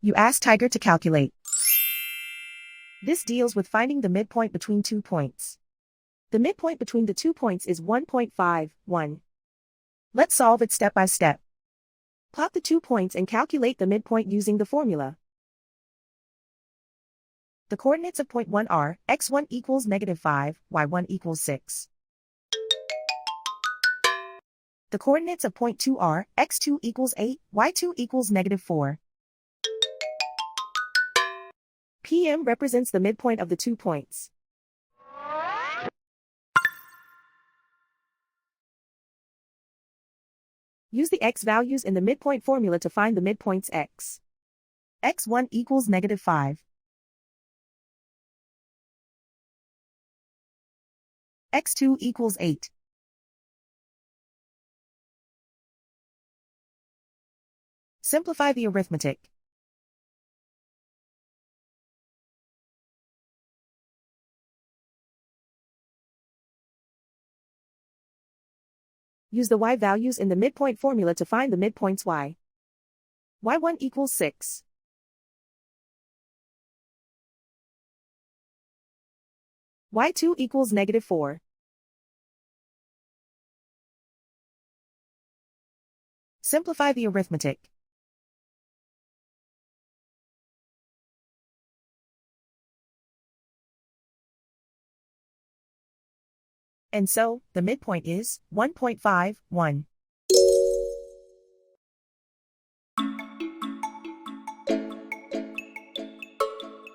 You ask Tiger to calculate. This deals with finding the midpoint between 2 points. The midpoint between the 2 points is 1.51. Let's solve it step by step. Plot the 2 points and calculate the midpoint using the formula. The coordinates of point 1 are x1 equals -5, y1 equals 6. The coordinates of point 2 are x2 equals 8, y2 equals -4. PM represents the midpoint of the 2 points. Use the x values in the midpoint formula to find the midpoints x. x1 equals -5. x2 equals 8. Simplify the arithmetic. Use the y values in the midpoint formula to find the midpoints y. y1 equals 6. y2 equals -4. Simplify the arithmetic. And so, the midpoint is 1.51.